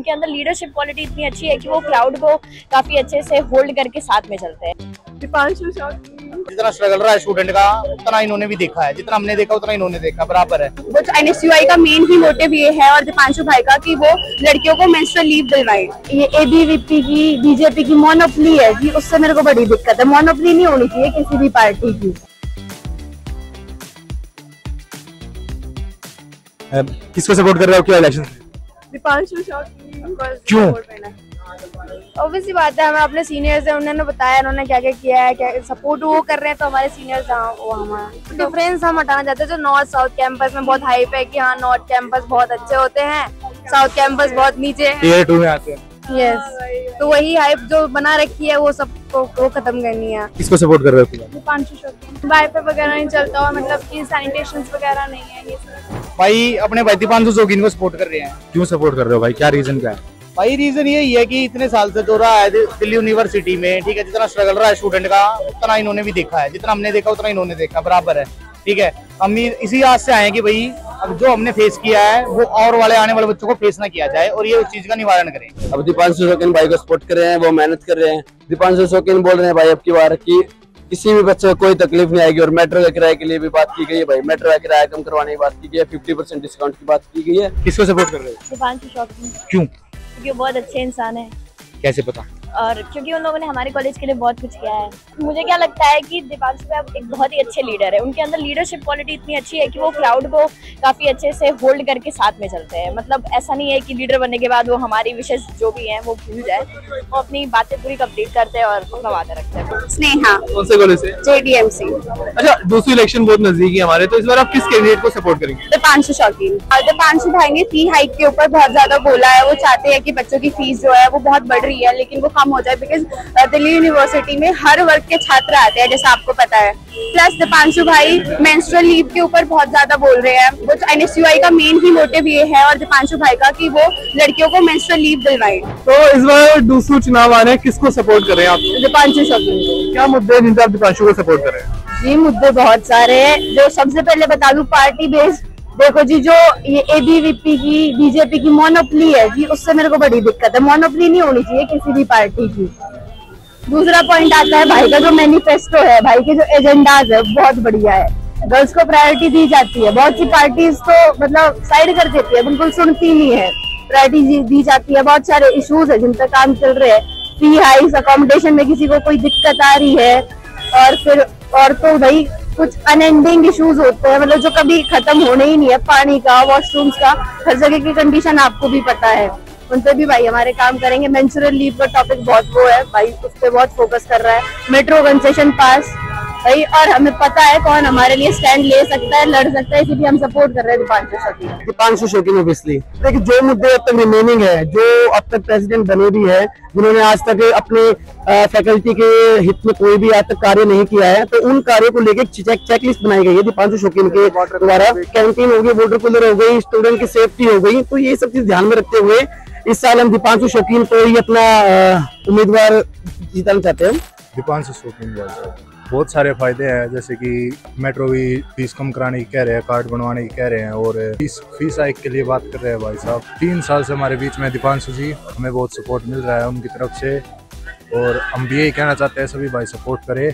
उनके अंदर leadership quality इतनी अच्छी है कि वो क्राउड को काफी अच्छे से होल्ड करके साथ में चलते हैं। दीपांशु शौकीन जितना स्ट्रगल रहा है स्टूडेंट का उतना इन्होंने भी देखा है, जितना हमने देखा उतना इन्होंने देखा, बराबर है। वो NSUI का मेन ही मोटिव ये है और दीपांशु भाई का कि वो लड़कियों को मेंस्ट्रुअल लीव दिलवाए। ये ABVP की बीजेपी की मोनोपोली है जी, उससे मेरे को बड़ी दिक्कत है। मोनोपोली नहीं होनी चाहिए किसी भी पार्टी की। किसको सपोर्ट कर रहे हो क्या इलेक्शन? दीपांशु शौकीन। क्यों? ऑब्वियसली बात है, हमें अपने सीनियर्स हैं, उन्होंने बताया उन्होंने क्या क्या किया है, क्या सपोर्ट वो कर रहे हैं, तो हमारे सीनियर्स वो हमारा डिफरेंस हम हटाना चाहते हैं। जो नॉर्थ साउथ कैंपस में बहुत हाइप है कि हाँ नॉर्थ कैंपस बहुत अच्छे होते हैं, साउथ कैंपस बहुत नीचे है, टियर 2 में आते हैं। यस, तो वही हाइप जो बना रखी है वो सबको वो खत्म करनी है। किसको सपोर्ट कर रहे हो? दीपांशु शौकीन। वाईफाई वगैरह नहीं चलता और मतलब कि सैनिटेशन वगैरह नहीं है ये सब। भाई अपने भाई दीपांशु शौकीन को सपोर्ट कर रहे हैं। क्यों सपोर्ट कर रहे हो भाई, क्या रीजन क्या है? भाई रीजन यही है कि इतने साल से जो रहा है दिल्ली यूनिवर्सिटी में, ठीक है, जितना स्ट्रगल रहा है स्टूडेंट का उतना इन्होंने भी देखा है, जितना हमने देखा उतना इन्होंने देखा, बराबर है। ठीक है, हम इसी आज से आए हैं कि भाई अब जो हमने फेस किया है वो और वाले आने वाले बच्चों को फेस ना किया जाए और ये उस चीज का निवारण करें। अब दीपांशु शौकीन भाई को सपोर्ट कर रहे हैं, वो मेहनत कर रहे हैं। दीपांशु शौकीन बोल रहे हैं भाई अब की बार की किसी भी बच्चे को कोई तकलीफ नहीं आएगी और मेट्रो के किराए के लिए भी बात की गई है भाई, मेट्रो का किराया कम करवाने की बात की गई है, 50% डिस्काउंट की बात की गई है। किसको सपोर्ट कर रहे हो? दीपांशु शौकीन। क्यों? क्योंकि वो बहुत अच्छे इंसान है कैसे पता? और क्योंकि उन लोगों ने हमारे कॉलेज के लिए बहुत कुछ किया है। मुझे क्या लगता है कि दीपांशु भाई एक बहुत ही अच्छे लीडर है, उनके अंदर लीडरशिप क्वालिटी इतनी अच्छी है कि वो क्राउड को काफी अच्छे से होल्ड करके साथ में चलते हैं। मतलब ऐसा नहीं है कि लीडर बनने के बाद वो हमारी विशेष जो भी है वो भूल जाए, वो अपनी बातें पूरी कंप्लीट करते हैं और अपना वादा रखते हैं। स्नेहा। कौन से कॉलेज से? JDMC। अच्छा, दूसरी इलेक्शन बहुत नजदीक है हमारे, तो इस बार आप किस कैंडिडेट को सपोर्ट करेंगे? दीपांशु शौकीन। दीपांशु भाई ने फी हाइक के ऊपर बहुत ज्यादा बोला है, वो चाहते हैं कि बच्चों की फीस जो है वो बहुत बढ़ रही है लेकिन वो कम हो जाए, बिकॉज दिल्ली यूनिवर्सिटी में हर वर्ग के छात्र आते हैं जैसा आपको पता है। प्लस दीपांशु भाई मेंस्ट्रुअल लीव के ऊपर बहुत ज्यादा बोल रहे हैं। वो NSUI का मेन ही मोटिव ये है और दीपांशु भाई का कि वो लड़कियों को मेंस्ट्रुअल लीव दिलवाए। तो इस बार दूसरे चुनाव आ रहे हैं, किसको सपोर्ट कर रहे हैं आप? दीपांशु शौकीन को। क्या मुद्दे हैं जिनसे आप दीपांशु को सपोर्ट कर रहे हैं? जी मुद्दे बहुत सारे हैं। जो सबसे पहले बता दूं पार्टी बेस्ड, देखो जी जो ये ABVP की बीजेपी की मोनोपोली है जी, उससे मेरे को बड़ी दिक्कत है। मोनोपोली नहीं होनी चाहिए किसी भी पार्टी की। दूसरा पॉइंट आता है भाई का जो मैनिफेस्टो है, भाई के जो एजेंडाज है बहुत बढ़िया है। गर्ल्स को प्रायोरिटी दी जाती है, बहुत सी पार्टीज तो मतलब साइड कर देती है, बिल्कुल सुनती नहीं है। प्रायोरिटी दी जाती है, बहुत सारे इश्यूज है जिन पर काम चल रहे हैं। फी हाइक्स, अकोमोडेशन में किसी को कोई दिक्कत आ रही है और फिर और तो भाई कुछ अनएंडिंग इश्यूज होते हैं, मतलब जो कभी खत्म होने ही नहीं है। पानी का, वॉशरूम्स का, हर जगह की कंडीशन आपको भी पता है, उन पे भी भाई हमारे काम करेंगे। मेंस्ट्रुअल लीव का टॉपिक बहुत वो है भाई, उस पे बहुत फोकस कर रहा है। मेट्रो कंसेशन पास भाई, और हमें पता है कौन हमारे लिए स्टैंड ले सकता है, लड़ सकता है, इसीलिए हम सपोर्ट कर रहे हैं दीपांशु शौकीन। दीपांशु शौकीन ऑब्वियसली। देखिए जो मुद्दे अब तक रिमेनिंग है, जो अब तक प्रेसिडेंट बने भी है, जिन्होंने आज तक अपने फैकल्टी के हित में कोई भी आज तक कार्य नहीं किया है, तो उन कार्यों को लेकर चेकलिस्ट बनाई गई है दीपांशु शौकीन के द्वारा। कैंटीन हो गई, वाटर कूलर हो गई, स्टूडेंट की सेफ्टी हो गई, तो ये सब चीज ध्यान में रखते हुए इस साल हम दीपांशु शौकीन को ही अपना उम्मीदवार जिताना चाहते हैं। दीपांशु शौकीन बहुत सारे फायदे हैं, जैसे कि मेट्रो की फीस कम कराने की कह रहे हैं, कार्ड बनवाने की कह रहे हैं और फीस हाइक के लिए बात कर रहे हैं भाई साहब। 3 साल से हमारे बीच में दीपांशु जी, हमें बहुत सपोर्ट मिल रहा है उनकी तरफ से और हम भी यही कहना चाहते हैं सभी भाई सपोर्ट करें।